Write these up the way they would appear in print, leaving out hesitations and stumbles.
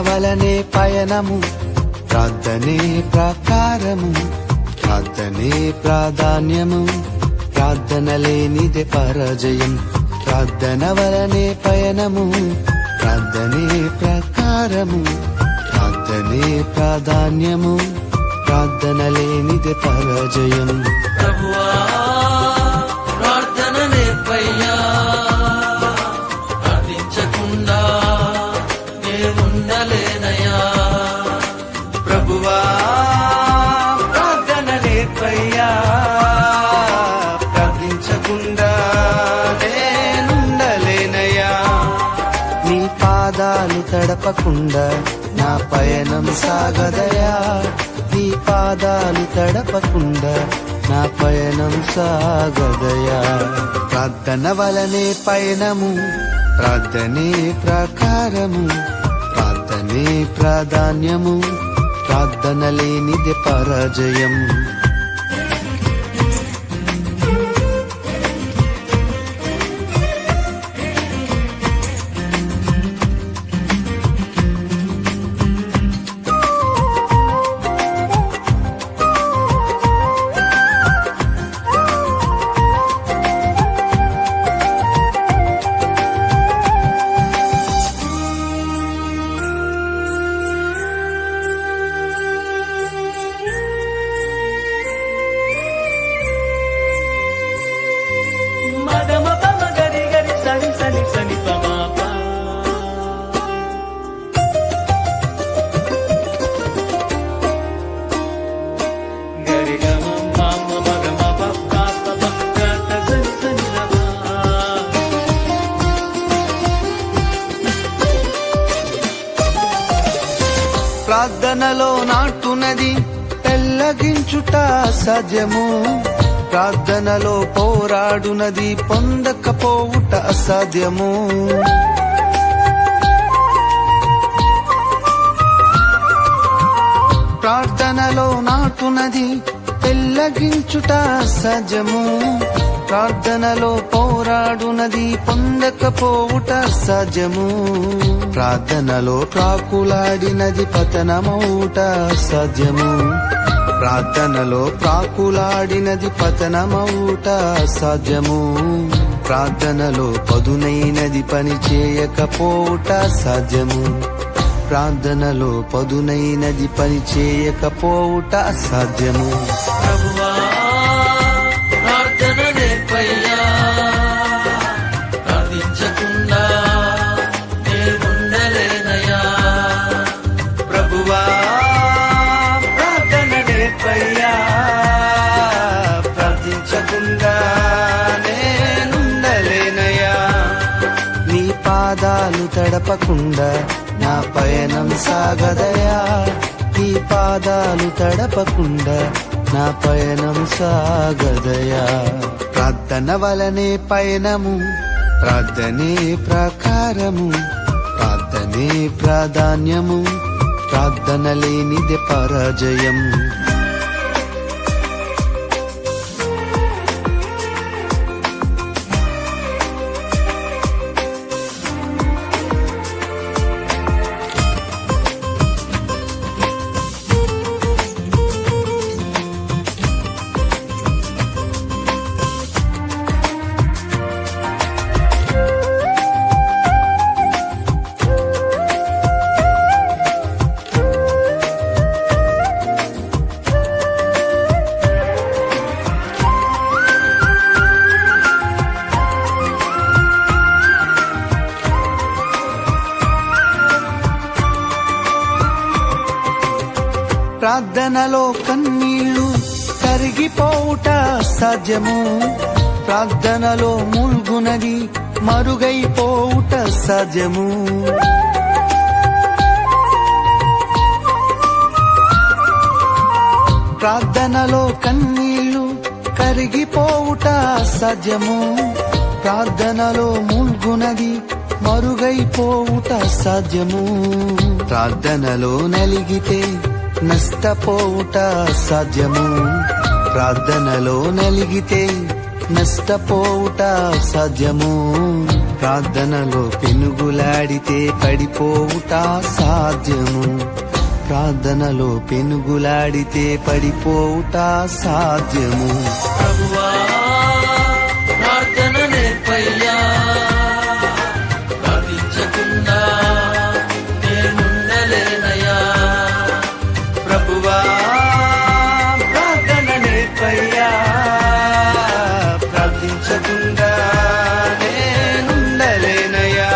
వలనే పయనము, ప్రార్థనే ప్రాకారము, ప్రార్థనే ప్రాధాన్యము, ప్రార్థన లేనిదే పరాజయం. ప్రార్థన వలనే పయనము, ప్రార్థనే ప్రాకారము, ప్రార్థనే ప్రాధాన్యము, ప్రార్థన లేనిదే పరాజయం. ప్రభువా ప్రార్థన నేర్పయ్యా, ప్రార్థించకుండా నేనుండలేనయ్యా. ప్రభువా ప్రార్థన నేర్పయ్యా, ప్రార్థించకుండా నేనుండలేనయ్యా. నీ పాదాలు తడపకుండా నా పయనం సాగదయా, నీ పాదాలు తడపకుండా నా పయనం సాగదయా. ప్రార్థన వలనే పయనము, ప్రార్థనే ప్రాకారము, ప్రార్థనే ప్రాధాన్యము, ప్రార్థన లేనిదే పరాజయం. ప్రార్థనలో నాటునది పెళ్ళగించుట అసాధ్యము, ప్రార్థనలో పోరాడునది పొందకపోవుట అసాధ్యము. ప్రార్థనలో నాటునది పెళ్ళగించుట అసాధ్యము, ప్రార్థనలో పోరాడునది పొందకపోవుట అసాధ్యము. ప్రార్థనలో ప్రాకులాడినది పతనమౌట అసాధ్యము, ప్రార్థనలో ప్రాకులాడినది పతనమౌట అసాధ్యము. ప్రార్థనలో పదునైనది పని చేయకపోవుట అసాధ్యము, ప్రార్థనలో పదునైనది పని చేయకపోవుట అసాధ్యము. ప్రభువా ప్రార్థన నేర్పయ్యా, ప్రార్థించకుండా నేనుండలేనయ్యా. ప్రభువా ప్రార్థన నేర్పయ్యా, ప్రార్థించకుండా నేనుండలేనయ్యా. నీ పాదాలు తడపకుండా నా పయనం సాగదయా, నీ పాదాలు తడపకుండా నా పయనం సాగదయా. ప్రార్థన వలనే పయనము, ప్రార్థనే ప్రాకారము, ప్రార్థనే ప్రాధాన్యము, ప్రార్థన లేనిదే పరాజయం. ప్రార్థనలో కన్నీళ్లు కరిగిపోవుట సాధ్యము, ప్రార్థనలో మూల్గునది మరుగైపోవుట సాధ్యము. ప్రార్థనలో కన్నీళ్లు కరిగిపోవుట సాధ్యము, ప్రార్థనలో మూల్గునది మరుగైపోవుట సాధ్యము. ప్రార్థనలో నలిగితే నష్టపోవుట సాధ్యము, ప్రార్థనలో నలిగితే నష్టపోవుట సాధ్యము. ప్రార్థనలో పెనుగులాడితే పడిపోవుట సాధ్యము. ప్రార్థనలో పెనుగులాడితే పడిపోవుట సాధ్యము. ప్రభువా ప్రార్థన నేర్పయ్యా, ప్రార్థించకుండా నేనుండలేనయ్యా. ప్రభువా ప్రార్థన నేర్పయ్యా, ప్రార్థించకుండా నేనుండలేనయ్యా.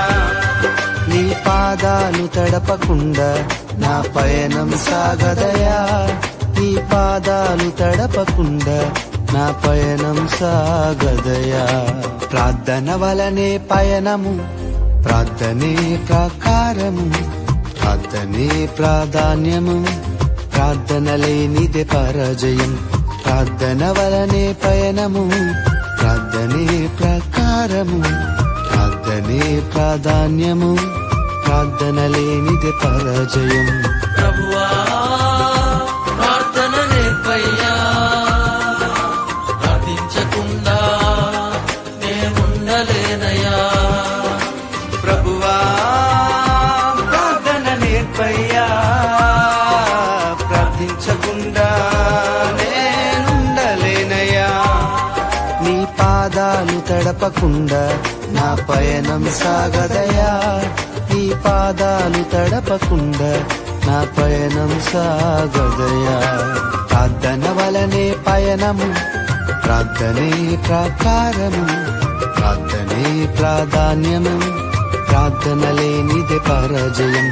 నీ పాదాలు తడపకుండా నా పయనం సాగదయా. నీ పాదాలు తడపకుండా నా పయనం సాగదయా. ప్రార్థన వలనే పయనము, ప్రార్థనే ప్రాకారము, ప్రార్థనే ప్రాధాన్యము, ప్రార్థన లేనిదే పరాజయం. ప్రార్థన వలనే పయనము, ప్రార్థనే ప్రాకారము, ప్రార్థనే ప్రాధాన్యము, ప్రార్థన లేనిదే పరాజయం. ప్రభువా ప్రార్థన నేర్పయ్యా, ప్రార్థించకుండా నేనుండలేనయ్యా. ప్రభువా ప్రార్థన నేర్పయ్యా, ప్రార్థించకుండా నేనుండలేనయ్యా. నీ పాదాలు తడపకుండా నా పయనం సాగదయా. నీ పాదాలు తడపకుండా నా పయనం సాగదయా. ప్రార్థన వలనే పయనము, ప్రార్థనే ప్రాకారము, ప్రార్థనే ప్రాధాన్యము, ప్రార్థన లేనిదే పరాజయం.